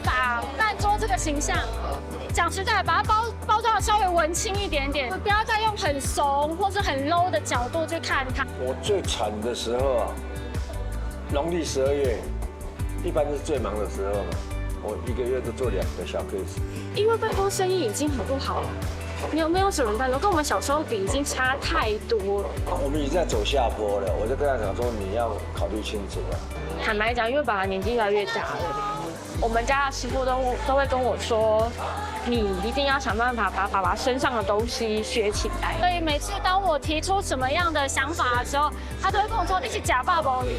把饭桌这个形象，讲实在，把它包装的稍微文青一点点，不要再用很怂或是很 low 的角度去看它。我最惨的时候啊，农历12月，一般是最忙的时候嘛，我一个月都做2个小 case。因为办公生意已经很不好了。没有什么办法，跟我们小时候比已经差太多了。我们已经在走下坡了，我就跟他讲说，你要考虑清楚了。坦白讲，因为爸爸年纪越来越大了，我们家的师傅都会跟我说，你一定要想办法把爸爸身上的东西学起来。所以每次当我提出什么样的想法的时候，他都会跟我说，你是假爸爸，对，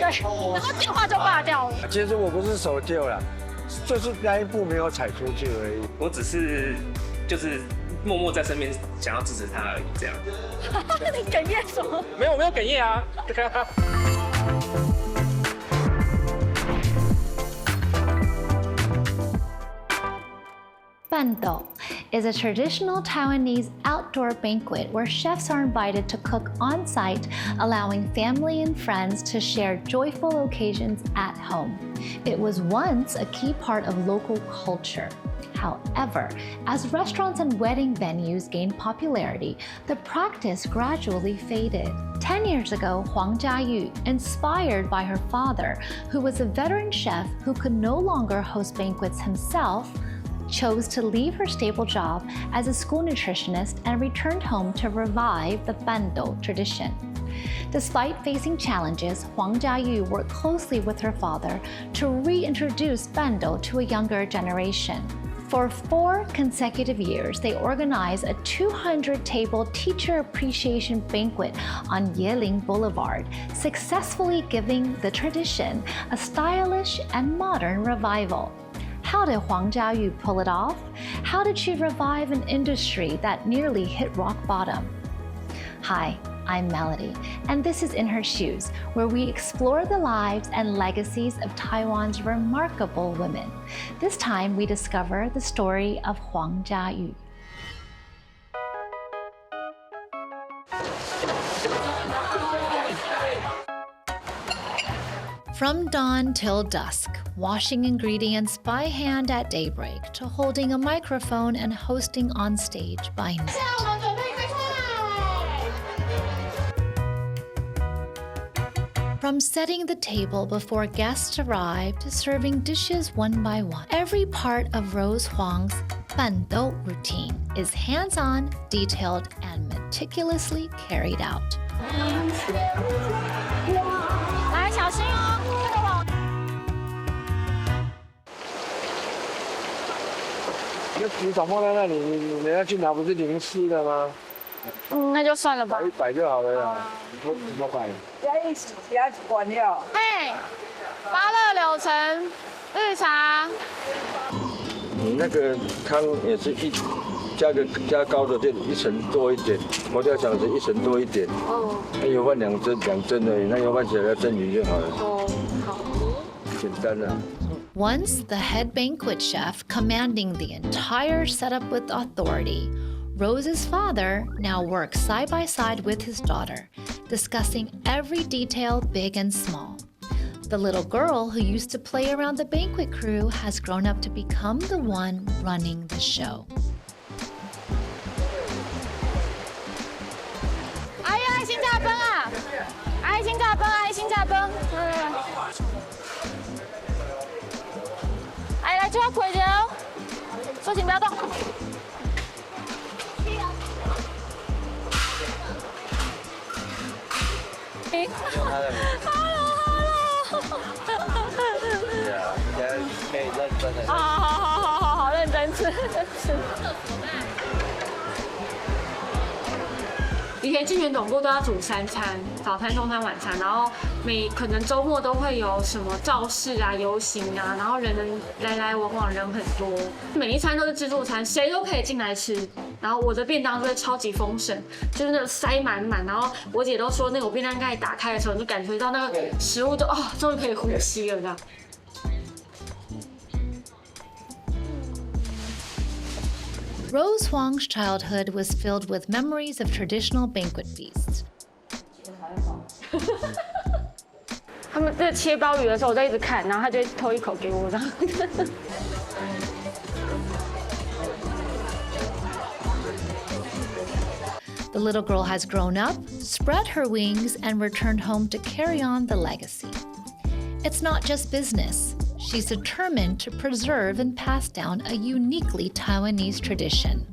然后电话就挂掉了。其实我不是手丢了，就是那一步没有踩出去而已。我只是就是默默在身边想要支持他而已，这样。你哽咽什么？没有哽咽啊。Pan-Toh is a traditional Taiwanese outdoor banquet where chefs are invited to cook on site, allowing family and friends to share joyful occasions at home. It was once a key part of local culture. However, as restaurants and wedding venues gained popularity, the practice gradually faded. 10 years ago, Huang, inspired by her father, who was a veteran chef who could no longer host banquets himself, chose to leave her stable job as a school nutritionist and returned home to revive the Pan-Toh tradition. Despite facing challenges, Huang worked closely with her father to reintroduce Pan-Toh to a younger generation. For 4 consecutive years, they organized a 200-table teacher appreciation banquet on Yeling Boulevard, successfully giving the tradition a stylish and modern revival. How did Huang pull it off? How did she revive an industry that nearly hit rock bottom? Hi, I'm Melody, and this is In Her Shoes, where we explore the lives and legacies of Taiwan's remarkable women. This time, we discover the story of Huang Jiayu. From dawn till dusk, washing ingredients by hand at daybreak to holding a microphone and hosting on stage by night. From setting the table before guests arrive to serving dishes one by one, every part of Rose Huang's Pan-Toh routine is hands-on, detailed, and meticulously carried out. 来，小心哦，这个网。那纸早放在那里，你要去拿不是淋湿的吗？那就算了吧。摆一摆就好了啦。你说怎么摆？加一起，加管料。嘿，芭乐柳橙绿茶。你那个汤也是加高的就1层多一点，佛跳墙是1层多一点。哦。那油饭2蒸而已，那油饭起来要蒸匀就好了。哦，好。简单啊。Once the head banquet chef commanding the entire setup with authority, Rose's father now works side by side with his daughter, discussing every detail, big and small. The little girl who used to play around the banquet crew has grown up to become the one running the show. 阿姨，爱心大奔啊！爱心大奔，爱心大奔。哎，来，就要跪着哦，收紧，不要动。好，认真吃。以前进园总部都要煮3餐，早餐、中餐、晚餐，然后可能周末都会有什么造势啊、游行啊，然后人来往，人很多，每一餐都是自助餐，谁都可以进来吃。然后我的便当都会超级丰盛，就是那个塞满满。然后我姐都说，那个我便当盖打开的时候，你就感觉到那个食物就终于可以呼吸了这样。Rose Huang's childhood was filled with memories of traditional banquet feasts. 他们在切鲍鱼的时候，我在一直看，然后他就偷一口给我，这样。The little girl has grown up, spread her wings, and returned home to carry on the legacy. It's not just business. She's determined to preserve and pass down a uniquely Taiwanese tradition.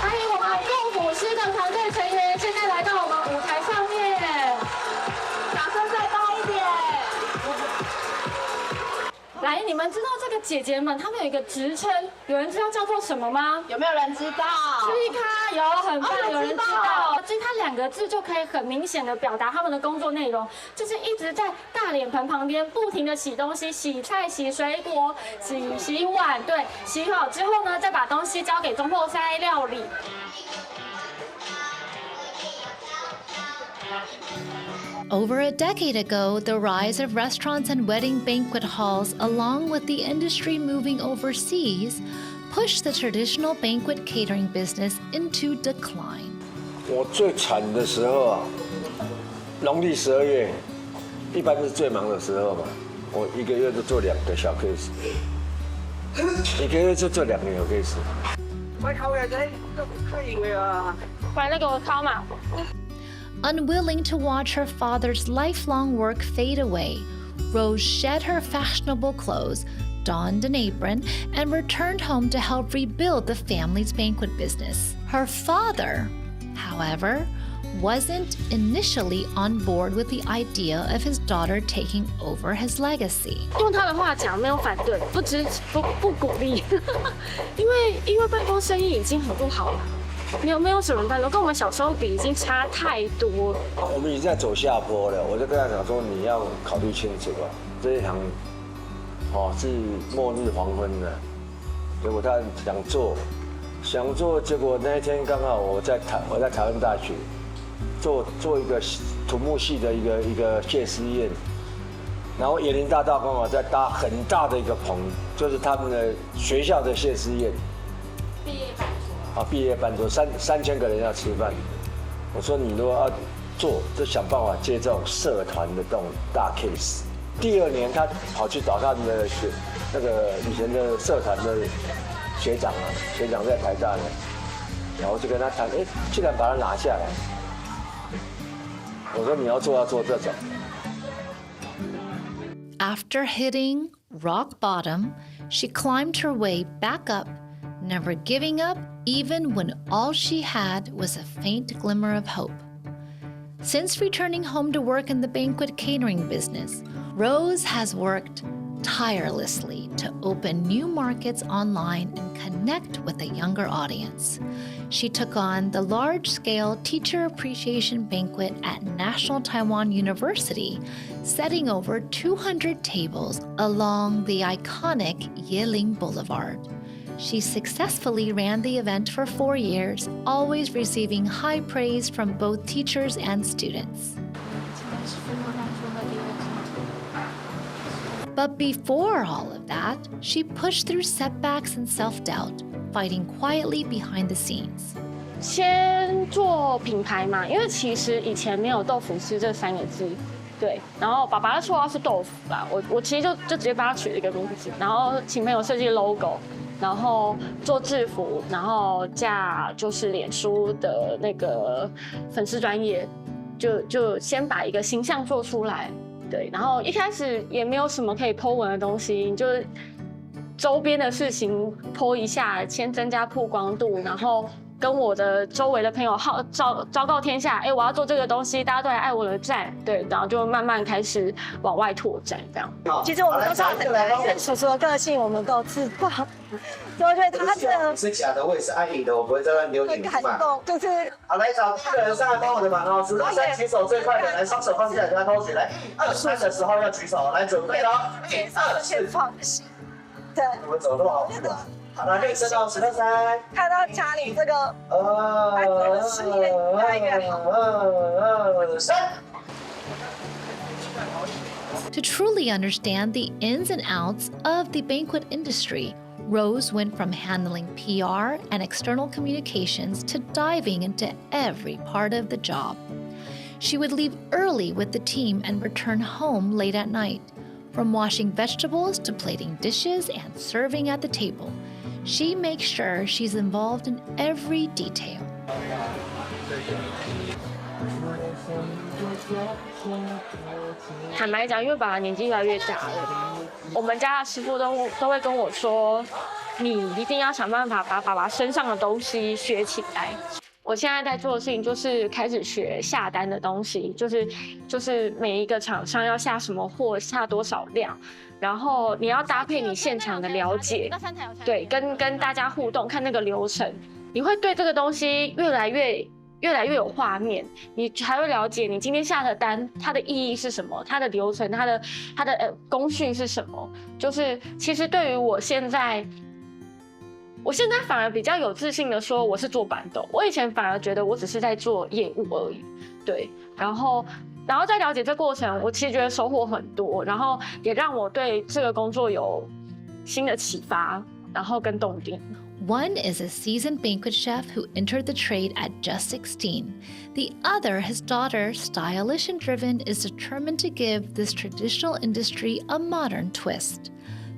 欢迎我们共舞狮的团队成员，现在来到我们舞台上面，掌声再高一点。来，你们知道这个姐姐们她们有一个职称，有人知道叫做什么吗？有没有人知道？注意看，有很棒，有人知道。其实它2个字就可以很明显的表达他们的工作内容，就是一直在大脸盆旁边不停的洗东西，洗菜、洗水果、洗碗，对，洗好之后呢，再把东西交给中后塞料理。 Over a decade ago, the rise of restaurants and wedding banquet halls, along with the industry moving overseas, pushed the traditional banquet catering business into decline. 我最惨的时候啊，农历12月，一般是最忙的时候嘛。我1个月就做2个小 case， 1个月就做2个小 case。喂，烤嘅仔都可以啊。不然再给我烤嘛。 Unwilling to watch her father's lifelong work fade away, Rose shed her fashionable clothes, donned an apron, and returned home to help rebuild the family's banquet business. Her father, however, wasn't initially on board with the idea of his daughter taking over his legacy. 用他的话讲，没有反对，不鼓励，因为办公生意已经很不好了。 没有什么办法，跟我们小时候比已经差太多。我们已经在走下坡了，我就跟他讲说，你要考虑清楚啊，这一行，是末日黄昏的。结果他想做，结果那一天刚好我在台湾大学做一个土木系的一个谢师宴，然后椰林大道刚好在搭很大的一个棚，就是他们的学校的谢师宴。毕业班。 毕业班桌3000个人要吃饭，我说你如果要做，就想办法接这种社团的这种大 case。第2年他跑去找他们的以前的社团的学长在台大呢，然后就跟他谈，既然把他拿下来，我说你要做这种。After hitting rock bottom, she climbed her way back up, never giving up even when all she had was a faint glimmer of hope. Since returning home to work in the banquet catering business, Rose has worked tirelessly to open new markets online and connect with a younger audience. She took on the large-scale Teacher Appreciation Banquet at National Taiwan University, setting over 200 tables along the iconic Yiling Boulevard. She successfully ran the event for 4 years, always receiving high praise from both teachers and students. But before all of that, she pushed through setbacks and self-doubt, fighting quietly behind the scenes. 先做品牌嘛，因为其实以前没有豆腐丝这3个字，对。然后爸爸的绰号是豆腐啦，我其实就直接帮他取了一个名字，然后请朋友设计 logo。 然后做制服，然后架就是脸书的那个粉丝专页，就先把一个形象做出来，对。然后一开始也没有什么可以 po 文的东西，你就是周边的事情 po 一下，先增加曝光度，然后跟我的周围的朋友昭告天下，我要做这个东西，大家都来爱我的赞，对，然后就慢慢开始往外拓展这样。其实我们都知道很难，因为叔叔的个性我们都知道。 所以我觉得他这是假的，我也是爱你的，我不会在那留你感动，就是好，来找第一个人上来帮我的忙哦，数到3举手最快的，来双手放下来，给他偷取，来1、2、3的时候要举手，来准备了，1、2、先4，放心。对，我们走路好，好了，练声哦，数到3。看到家里这个事业越来越好。2、3。 To truly understand the ins and outs of the banquet industry, Rose went from handling PR and external communications to diving into every part of the job. She would leave early with the team and return home late at night. From washing vegetables to plating dishes and serving at the table, She makes sure she's involved in every detail. 坦白讲，因为爸爸年纪越来越大了，我们家的师傅都会跟我说，你一定要想办法把爸爸身上的东西学起来。我现在在做的事情就是开始学下单的东西，就是每一个厂商要下什么货，下多少量，然后你要搭配你现场的了解，对，跟大家互动，看那个流程，你会对这个东西越来越有画面，你才会了解你今天下的单它的意义是什么，它的流程，它的工序是什么。就是其实对于我现在反而比较有自信的说我是做板豆，我以前反而觉得我只是在做业务而已，对，然后在了解这过程，我其实觉得收获很多，然后也让我对这个工作有新的启发，然后跟动力。One is a seasoned banquet chef who entered the trade at just 16. The other, his daughter, stylish and driven, is determined to give this traditional industry a modern twist.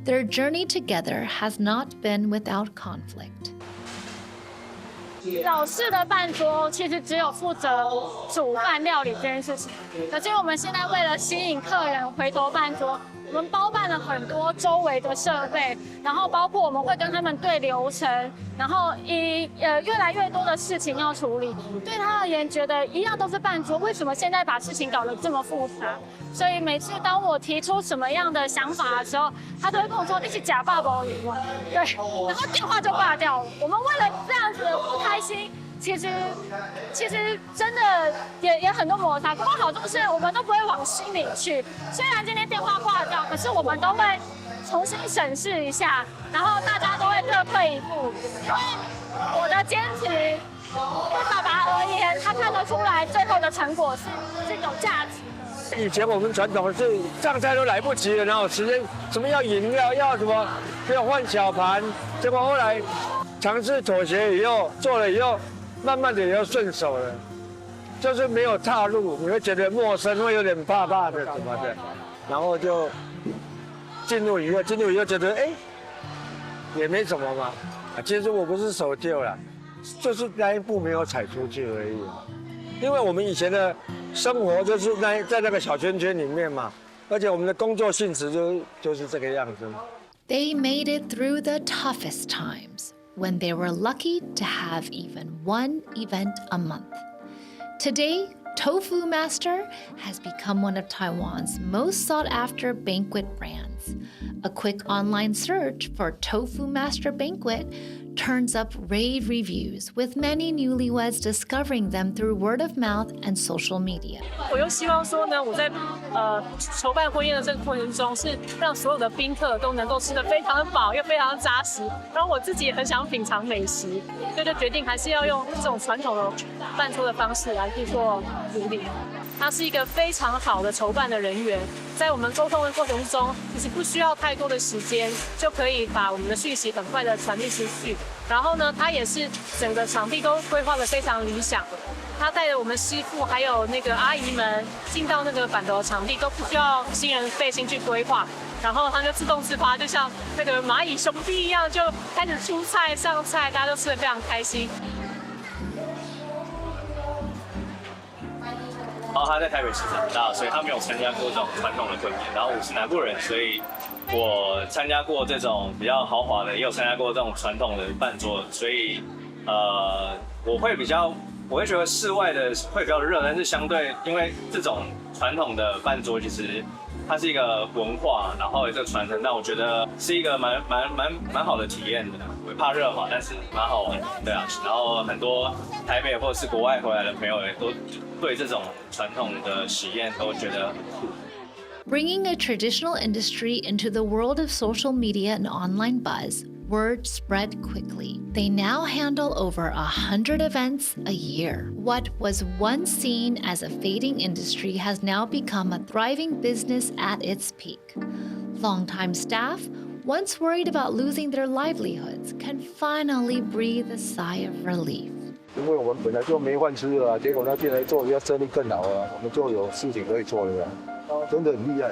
Their journey together has not been without conflict. 老式的办桌其实只有负责煮饭料理这件事情，可是我们现在为了吸引客人回头办桌，我们包办了很多周围的设备，然后包括我们会跟他们对流程，然后越来越多的事情要处理。对他而言，觉得一样都是办桌，为什么现在把事情搞得这么复杂？所以每次当我提出什么样的想法的时候，他都会跟我说：“你是假爸爸，对，然后电话就挂掉了。我们为了这样子不开心。其实真的也很多摩擦，不过好处是我们都不会往心里去。虽然今天电话挂掉，可是我们都会重新审视一下，然后大家都会各退一步。因为我的坚持，对爸爸而言，他看得出来最后的成果是有价值。以前我们传统是上菜都来不及了，然后时间什么要饮料要什么，要换小盘，结果后来尝试妥协以后，做了以后。慢慢的也要顺手了，就是没有踏入，你会觉得陌生，会有点怕怕的什么的，然后就进入以后觉得也没什么嘛。其实我不是守旧啦，就是那一步没有踩出去而已。因为我们以前的生活就是在那个小圈圈里面嘛，而且我们的工作性质就是这个样子。They made it through the toughest times, when they were lucky to have even one event a month. Today, Tofu Master has become one of Taiwan's most sought-after banquet brands. A quick online search for Tofu Master Banquet turns up rave reviews, with many newlyweds discovering them through word of mouth and social media. 我又希望说呢，我在筹办婚宴的这个过程中，是让所有的宾客都能够吃得非常的饱，又非常的扎实。然后我自己也很想品尝美食，所以就决定还是要用这种传统的办桌的方式来去做处理。他是一个非常好的筹办的人员，在我们沟通的过程中，其实不需要太多的时间，就可以把我们的讯息很快的传递出去。然后呢，他也是整个场地都规划得非常理想。他带着我们师傅还有那个阿姨们进到那个板头的场地，都不需要新人费心去规划，然后他就自动自发，就像那个蚂蚁兄弟一样，就开始出菜上菜，大家都吃得非常开心。然后他在台北市长大，所以他没有参加过这种传统的婚宴。然后我是南部人，所以我参加过这种比较豪华的，也有参加过这种传统的办桌，所以我会觉得室外的会比较热，但是相对因为这种传统的办桌其实它是一个文化，然后有这个传承，那我觉得是一个蛮好的体验的。我怕热嘛，但是蛮好玩的，对啊。然后很多台北或者是国外回来的朋友也都对这种传统的喜宴都觉得很酷。Bringing a traditional industry into the world of social media and online buzz, word spread quickly. They now handle over 100 events a year. What was once seen as a fading industry has now become a thriving business at its peak. Longtime staff, once worried about losing their livelihoods, can finally breathe a sigh of relief. 因为我们本来就没饭吃了，结果那店来做，要生意更好了，我们就有事情可以做了。真的很厉害，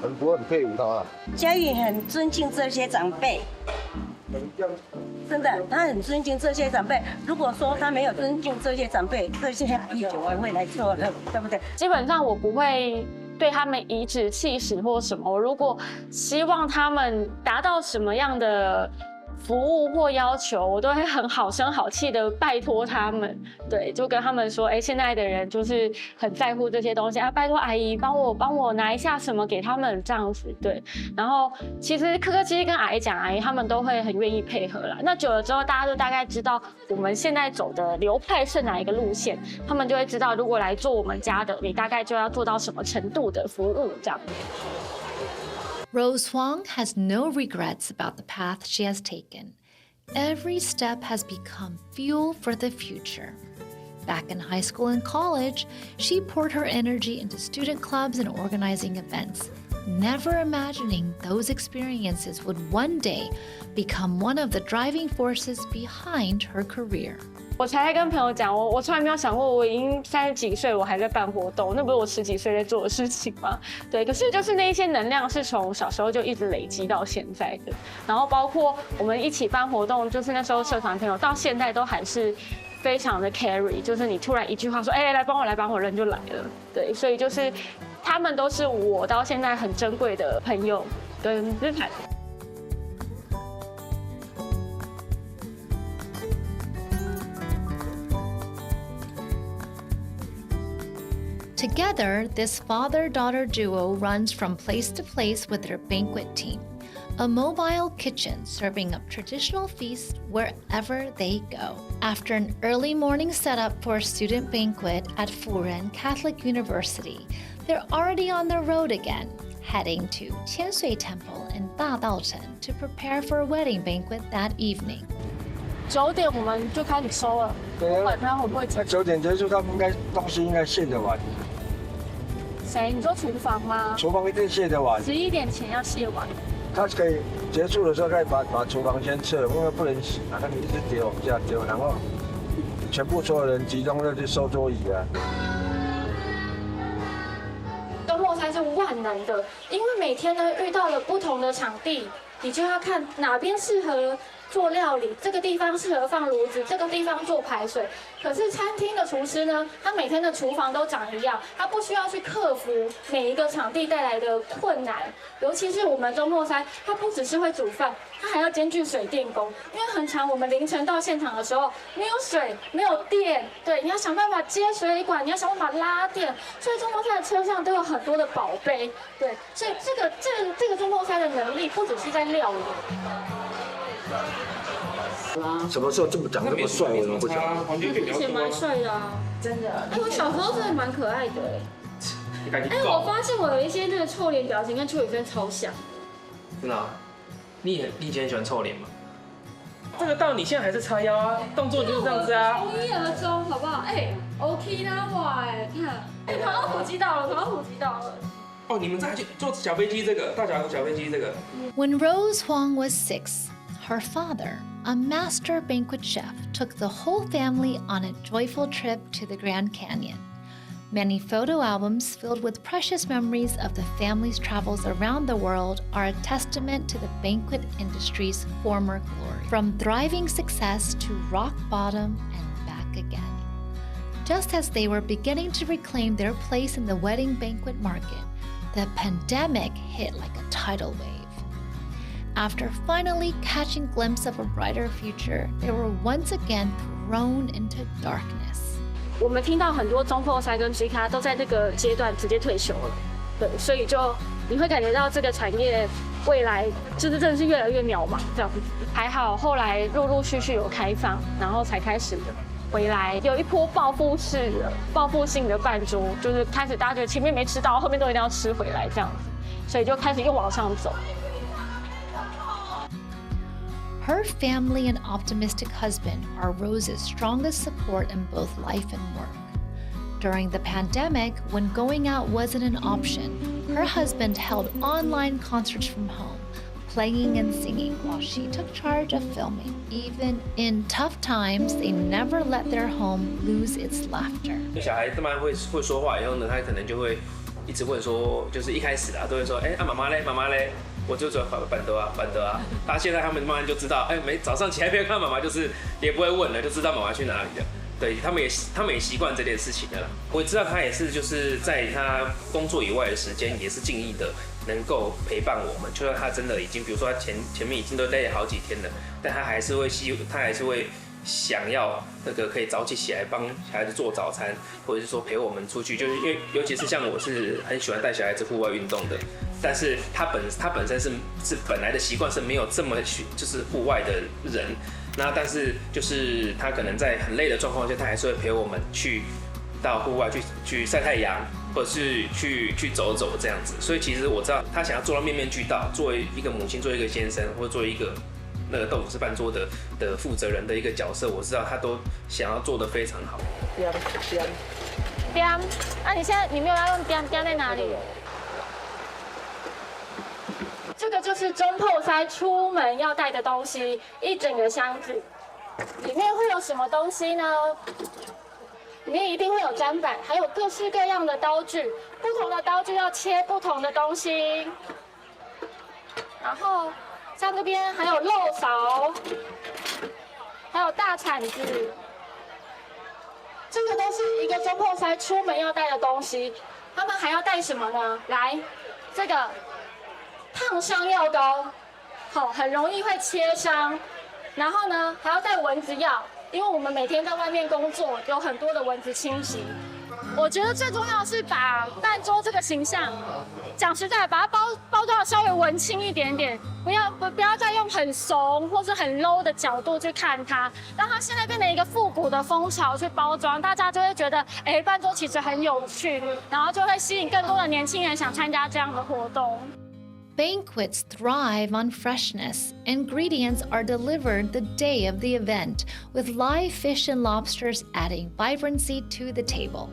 很佩服他。家里很尊敬这些长辈，真的，他很尊敬这些长辈。如果说他没有尊敬这些长辈，这些啤酒我会来做的，对不对？基本上我不会对他们颐指气使或什么。我如果希望他们达到什么样的服务或要求，我都会很好声好气的拜托他们，对，就跟他们说，现在的人就是很在乎这些东西啊，拜托阿姨帮我拿一下什么给他们这样子，对。然后其实客客气气跟阿姨讲，阿姨他们都会很愿意配合啦。那久了之后，大家就大概知道我们现在走的流派是哪一个路线，他们就会知道，如果来做我们家的，你大概就要做到什么程度的服务这样。Rose Huang has no regrets about the path she has taken. Every step has become fuel for the future. Back in high school and college, she poured her energy into student clubs and organizing events, never imagining those experiences would one day become one of the driving forces behind her career. 我才跟朋友讲，我从来没有想过，我已经30几岁，我还在办活动，那不是我10几岁在做的事情吗？对，可是就是那一些能量是从小时候就一直累积到现在的，然后包括我们一起办活动，就是那时候社团朋友到现在都还是非常的 carry， 就是你突然一句话说，来帮我，人就来了，对，所以就是他们都是我到现在很珍贵的朋友跟资产。Together, this father-daughter duo runs from place to place with their banquet team, a mobile kitchen serving up traditional feasts wherever they go. After an early morning setup for a student banquet at Furen Catholic University, they're already on the road again, heading to Qiansui Temple in Dadaochen to prepare for a wedding banquet that evening. 9点我们就开始收了，晚上会不会？那9点结束，他们东西应该卸得完。谁？你说厨房吗？厨房一定卸得完。11点前要卸完。他可以结束的时候可以把厨房先撤，因为不能洗啊，那你一直丢往下丢，然后全部所有人集中的去收桌椅啊。周末餐是万能的，因为每天呢遇到了不同的场地，你就要看哪边适合做料理，这个地方适合放炉子，这个地方做排水。可是餐厅的厨师呢，他每天的厨房都长一样，他不需要去克服每一个场地带来的困难。尤其是我们周末餐，他不只是会煮饭，他还要兼具水电工。因为很常我们凌晨到现场的时候，没有水，没有电，对，你要想办法接水理管，你要想办法拉电，所以周末餐的车上都有很多的宝贝，对，所以这个周末餐的能力不只是在料理。什么时候这么长这么帅？我怎么不讲？以前蛮帅的啊，真的。我小时候真的蛮可爱的我发现我有一些那个臭脸表情跟邱宇轩超像。真的啊？你以前很喜欢臭脸吗？这个到你现在还是叉腰啊，动作就是这样子啊。从一而终，好不好？OK 啦，哇看，台湾虎击到了，台湾虎击到了。哦，你们再去坐小飞机这个，大小飞机这个。When Rose Huang was 6, her father, a master banquet chef, took the whole family on a joyful trip to the Grand Canyon. Many photo albums filled with precious memories of the family's travels around the world are a testament to the banquet industry's former glory, from thriving success to rock bottom and back again. Just as they were beginning to reclaim their place in the wedding banquet market, the pandemic hit like a tidal wave. After finally catching a glimpse of a brighter future, they were once again thrown into darkness. 我们听到很多中破塞跟 G 咖都在这个阶段直接退休了，对，所以就你会感觉到这个产业未来就是真的是越来越渺茫这样子。还好后来陆陆续续有开放，然后才开始回来，有一波报复性的办桌，就是开始大家觉得前面没吃到，后面都一定要吃回来这样子，所以就开始又往上走。Her family and optimistic husband are Rose's strongest support in both life and work. During the pandemic, when going out wasn't an option, her husband held online concerts from home, playing and singing while she took charge of filming. Even in tough times, they never let their home lose its laughter. 小孩慢慢会说话以后呢，他可能就会一直问说，就是一开始啊都会说，妈妈嘞，妈妈嘞。我就说Pan-Toh啊。现在他们慢慢就知道，每早上起来不要看妈妈，就是也不会问了，就知道妈妈去哪里了。对他们也习惯这件事情的啦。我知道他也是就是在他工作以外的时间，也是尽力的能够陪伴我们。就算他真的已经，比如说他前面已经都待了好几天了，但他还是会想要那个可以早起来帮小孩子做早餐，或者是说陪我们出去，就是因为尤其是像我是很喜欢带小孩子户外运动的，但是他本身是本来的习惯是没有这么就是户外的人，那但是就是他可能在很累的状况下，他还是会陪我们去到户外去晒太阳，或者是去走走这样子。所以其实我知道他想要做到面面俱到，作为一个母亲，作为一个先生，或者作为一个那个豆腐是饭桌的负责人的一个角色，我知道他都想要做得非常好。掂，那你现在你没有要用掂在哪里？这个就是中破塞出门要带的东西，一整个箱子，里面会有什么东西呢？里面一定会有砧板，还有各式各样的刀具，不同的刀具要切不同的东西，然后。像这边还有肉勺，还有大铲子，这个都是一个中破塞出门要带的东西。他们还要带什么呢？来，这个烫伤药膏，好，很容易会切伤。然后呢，还要带蚊子药，因为我们每天在外面工作，有很多的蚊子侵袭。我觉得最重要的是把饭桌这个形象，讲实在，把它包装的稍微文青一点点，不要再用很怂或是很 low 的角度去看它，让它现在变成一个复古的风潮去包装，大家就会觉得，饭桌其实很有趣，然后就会吸引更多的年轻人想参加这样的活动。Banquets thrive on freshness. Ingredients are delivered the day of the event, with live fish and lobsters adding vibrancy to the table.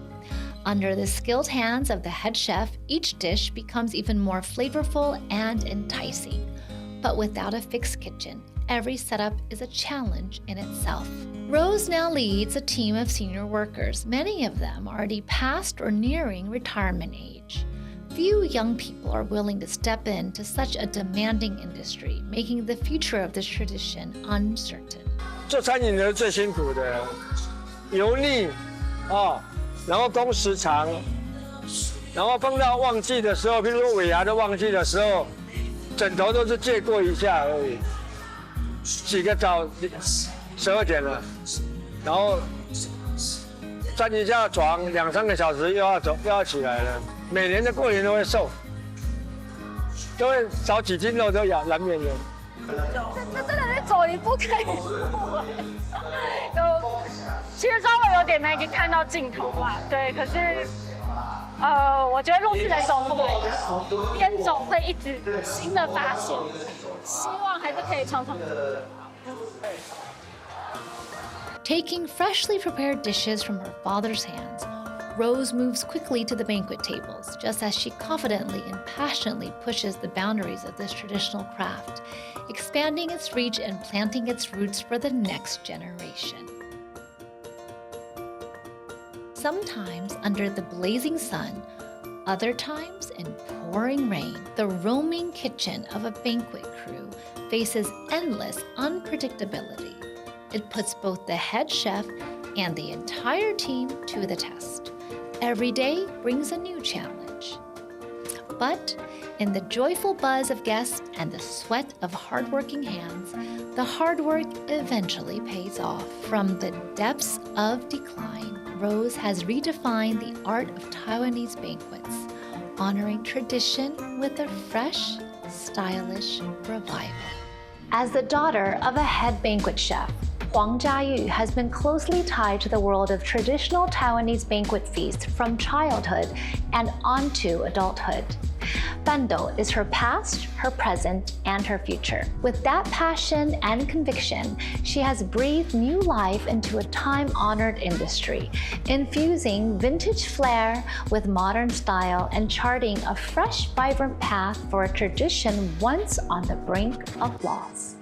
Under the skilled hands of the head chef, each dish becomes even more flavorful and enticing. But without a fixed kitchen, every setup is a challenge in itself. Rose now leads a team of senior workers, many of them already past or nearing retirement age. Few young people are willing to step into such a demanding industry, making the future of this tradition uncertain. 做餐饮的最辛苦的，油腻然后工时长，然后碰到旺季的时候，比如说尾牙的旺季的时候，枕头都是借过一下而已，洗个澡12点了，然后站一下床2、3个小时又要起来了。每年的过年都会瘦，都会少几斤肉都难免的。这真的是走一步看一步其实稍微有点那个看到尽头啦，对，可是我觉得路是人走出来的，边走会一直新的发现，希望还是可以常常。Taking freshly prepared dishes from her father's hands, Rose moves quickly to the banquet tables, just as she confidently and passionately pushes the boundaries of this traditional craft, expanding its reach and planting its roots for the next generation. Sometimes under the blazing sun, other times in pouring rain, the roaming kitchen of a banquet crew faces endless unpredictability. It puts both the head chef and the entire team to the test. Every day brings a new challenge. But in the joyful buzz of guests and the sweat of hardworking hands, the hard work eventually pays off. From the depths of decline, Rose has redefined the art of Taiwanese banquets, honoring tradition with a fresh, stylish revival. As the daughter of a head banquet chef, Huang has been closely tied to the world of traditional Taiwanese banquet feasts from childhood and onto adulthood. Pan-Toh is her past, her present, and her future. With that passion and conviction, she has breathed new life into a time-honored industry, infusing vintage flair with modern style and charting a fresh, vibrant path for a tradition once on the brink of loss.